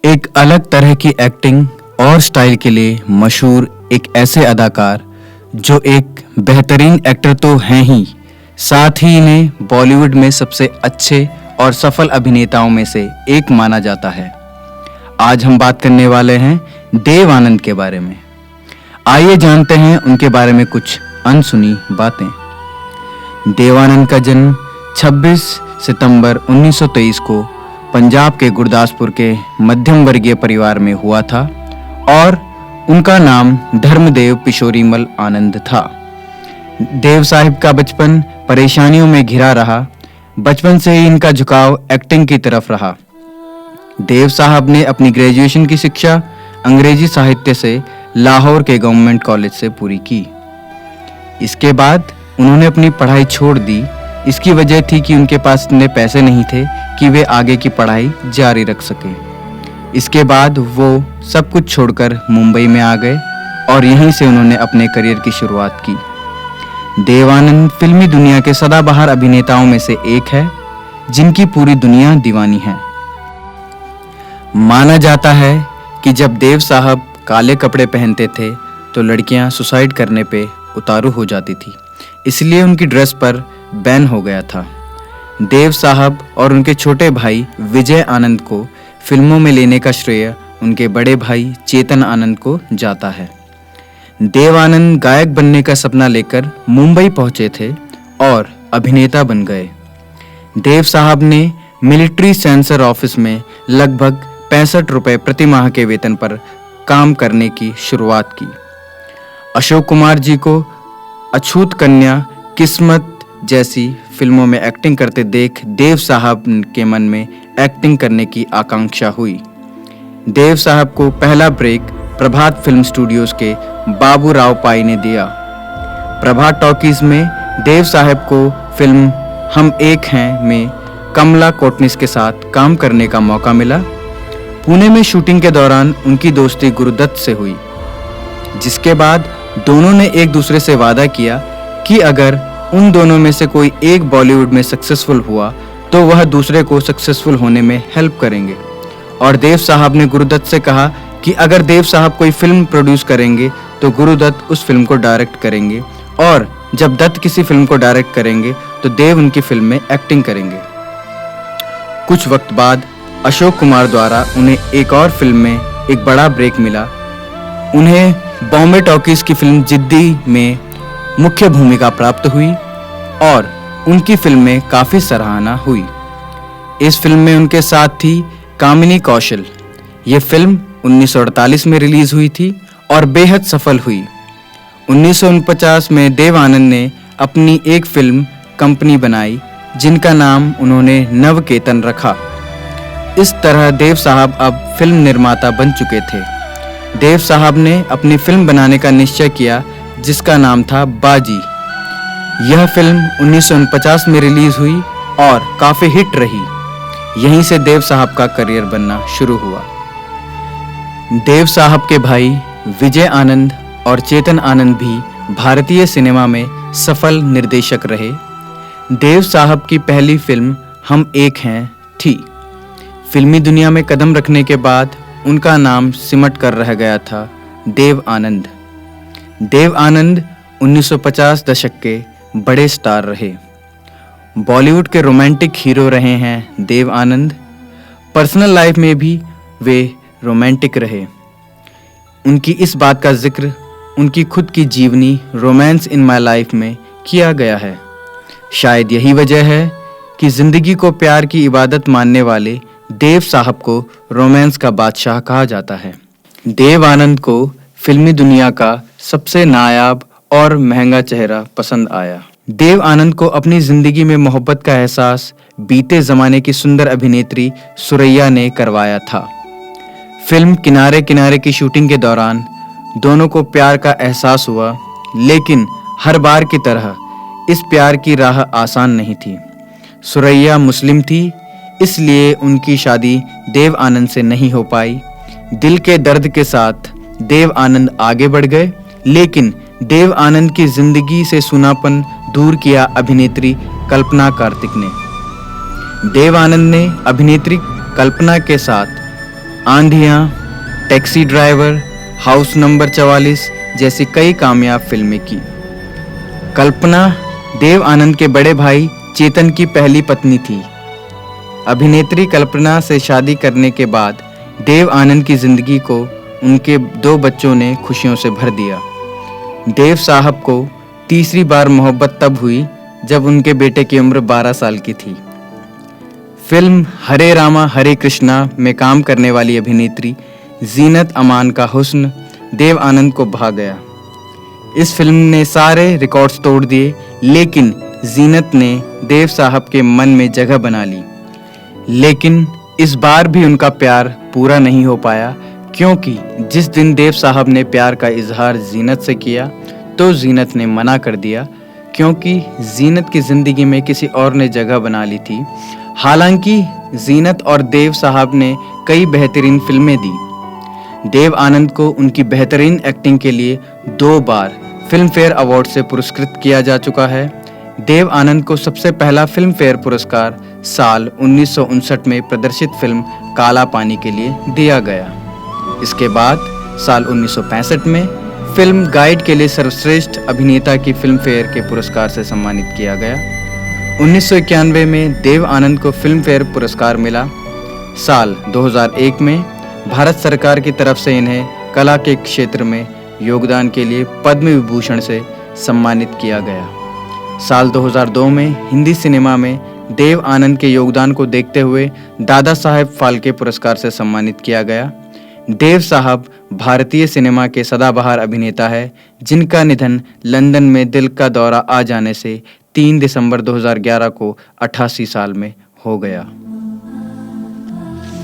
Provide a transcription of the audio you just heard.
एक अलग तरह की एक्टिंग और स्टाइल के लिए मशहूर एक ऐसे अदाकार जो एक बेहतरीन एक्टर तो हैं ही, साथ ही इन्हें बॉलीवुड में सबसे अच्छे और सफल अभिनेताओं में से एक माना जाता है। आज हम बात करने वाले हैं देव आनंद के बारे में। आइए जानते हैं उनके बारे में कुछ अनसुनी बातें। देव आनंद का जन्म 26 सितंबर 1923 को पंजाब के गुरदासपुर के मध्यम वर्गीय परिवार में हुआ था और उनका नाम धर्मदेव पिशोरीमल आनंद था। देव साहिब का बचपन परेशानियों में घिरा रहा। बचपन से ही इनका झुकाव एक्टिंग की तरफ रहा। देव साहब ने अपनी ग्रेजुएशन की शिक्षा अंग्रेजी साहित्य से लाहौर के गवर्नमेंट कॉलेज से पूरी की। इसके बाद उन्होंने अपनी पढ़ाई छोड़ दी। इसकी वजह थी कि उनके पास इतने पैसे नहीं थे कि वे आगे की पढ़ाई जारी रख सकें। इसके बाद वो सब कुछ छोड़कर मुंबई में आ गए और यहीं से उन्होंने अपने करियर की शुरुआत की। देव आनंद फिल्मी दुनिया के सदाबहार अभिनेताओं में से एक है जिनकी पूरी दुनिया दीवानी है। माना जाता है कि जब देव साहब काले कपड़े पहनते थे तो लड़कियां सुसाइड करने पे उतारू हो जाती थी, इसलिए उनकी ड्रेस पर बैन हो गया था। देव साहब और उनके छोटे भाई विजय आनंद को फिल्मों में लेने का श्रेय उनके बड़े भाई चेतन आनंद को जाता है। देव आनंद गायक बनने का सपना लेकर मुंबई पहुंचे थे और अभिनेता बन गए। देव साहब ने मिलिट्री सेंसर ऑफिस में लगभग 65 रुपए प्रति माह के वेतन पर काम करने की शुरुआत की। अशोक कुमार जी को अछूत कन्या, किस्मत जैसी फिल्मों में एक्टिंग करते देख देव साहब के मन में एक्टिंग करने की आकांक्षा हुई। देव साहब को पहला ब्रेक प्रभात फिल्म स्टूडियोज के बाबू राव पाई ने दिया। प्रभात टॉकीज में देव साहब को फिल्म हम एक हैं में कमला कोटनिस के साथ काम करने का मौका मिला। पुणे में शूटिंग के दौरान उनकी दोस्ती गुरुदत्त से हुई, जिसके बाद दोनों ने एक दूसरे से वादा किया कि अगर उन दोनों में से कोई एक बॉलीवुड में सक्सेसफुल हुआ तो वह दूसरे को सक्सेसफुल होने में हेल्प करेंगे। और देव साहब ने गुरुदत्त से कहा कि अगर देव साहब कोई फिल्म प्रोड्यूस करेंगे तो गुरुदत्त उस फिल्म को डायरेक्ट करेंगे, और जब दत्त किसी फिल्म को डायरेक्ट करेंगे तो देव उनकी फिल्म में एक्टिंग करेंगे। कुछ वक्त बाद अशोक कुमार द्वारा उन्हें एक और फिल्म में एक बड़ा ब्रेक मिला। उन्हें बॉम्बे टॉकीज की फिल्म जिद्दी में मुख्य भूमिका प्राप्त हुई और उनकी फिल्म में काफी सराहना हुई। इस फिल्म में उनके साथ थी कामिनी कौशल। ये फिल्म 1948 में रिलीज हुई थी और बेहद सफल हुई। 1949 में देव आनंद ने अपनी एक फिल्म कंपनी बनाई जिनका नाम उन्होंने नवकेतन रखा। इस तरह देव साहब अब फिल्म निर्माता बन चुके थे। देव साहब ने अपनी फिल्म बनाने का निश्चय किया जिसका नाम था बाजी। यह फिल्म 1949 में रिलीज हुई और काफी हिट रही। यहीं से देव साहब का करियर बनना शुरू हुआ। देव साहब के भाई विजय आनंद और चेतन आनंद भी भारतीय सिनेमा में सफल निर्देशक रहे। देव साहब की पहली फिल्म हम एक हैं थी। फिल्मी दुनिया में कदम रखने के बाद उनका नाम सिमट कर रह गया था देव आनंद। देव आनंद 1950 दशक के बड़े स्टार रहे। बॉलीवुड के रोमांटिक हीरो रहे हैं देव आनंद। पर्सनल लाइफ में भी वे रोमांटिक रहे। उनकी इस बात का जिक्र उनकी खुद की जीवनी रोमांस इन माय लाइफ में किया गया है। शायद यही वजह है कि जिंदगी को प्यार की इबादत मानने वाले देव साहब को रोमांस का बादशाह कहा जाता है। देव आनंद को फिल्मी दुनिया का सबसे नायाब और महंगा चेहरा पसंद आया। देव आनंद को अपनी जिंदगी में मोहब्बत का एहसास बीते जमाने की सुंदर अभिनेत्री सुरैया ने करवाया था। फिल्म किनारे किनारे की शूटिंग के दौरान दोनों को प्यार का एहसास हुआ, लेकिन हर बार की तरह इस प्यार की राह आसान नहीं थी। सुरैया मुस्लिम थी, इसलिए उनकी शादी देव आनंद से नहीं हो पाई। दिल के दर्द के साथ देव आनंद आगे बढ़ गए, लेकिन देव आनंद की जिंदगी से सूनापन दूर किया अभिनेत्री कल्पना कार्तिक ने। देव आनंद ने अभिनेत्री कल्पना के साथ आंधियाँ, टैक्सी ड्राइवर, हाउस नंबर 44 जैसी कई कामयाब फिल्में की। कल्पना देव आनंद के बड़े भाई चेतन की पहली पत्नी थी। अभिनेत्री कल्पना से शादी करने के बाद देव आनंद की जिंदगी को उनके 2 बच्चों ने खुशियों से भर दिया। देव साहब को तीसरी बार मोहब्बत तब हुई जब उनके बेटे की उम्र 12 साल की थी। फिल्म हरे रामा हरे कृष्णा में काम करने वाली अभिनेत्री जीनत अमान का हुस्न देव आनंद को भा गया। इस फिल्म ने सारे रिकॉर्ड्स तोड़ दिए, लेकिन जीनत ने देव साहब के मन में जगह बना ली। लेकिन इस बार भी उनका प्यार पूरा नहीं हो पाया, क्योंकि जिस दिन देव साहब ने प्यार का इजहार जीनत से किया तो जीनत ने मना कर दिया, क्योंकि जीनत की ज़िंदगी में किसी और ने जगह बना ली थी। हालांकि जीनत और देव साहब ने कई बेहतरीन फिल्में दी। देव आनंद को उनकी बेहतरीन एक्टिंग के लिए 2 बार फिल्म फेयर अवार्ड से पुरस्कृत किया जा चुका है। देव आनंद को सबसे पहला फिल्म फेयर पुरस्कार साल 1959 में प्रदर्शित फिल्म काला पानी के लिए दिया गया। इसके बाद साल 1965 में फिल्म गाइड के लिए सर्वश्रेष्ठ अभिनेता की फिल्म फेयर के पुरस्कार से सम्मानित किया गया। 1991 में देव आनंद को फिल्म फेयर पुरस्कार मिला। साल 2001 में भारत सरकार की तरफ से इन्हें कला के क्षेत्र में योगदान के लिए पद्म विभूषण से सम्मानित किया गया। साल 2002 में हिंदी सिनेमा में देव आनंद के योगदान को देखते हुए दादा साहेब फाल्के पुरस्कार से सम्मानित किया गया। देव साहब भारतीय सिनेमा के सदाबहार अभिनेता है, जिनका निधन लंदन में दिल का दौरा आ जाने से 3 दिसंबर 2011 को 88 साल में हो गया।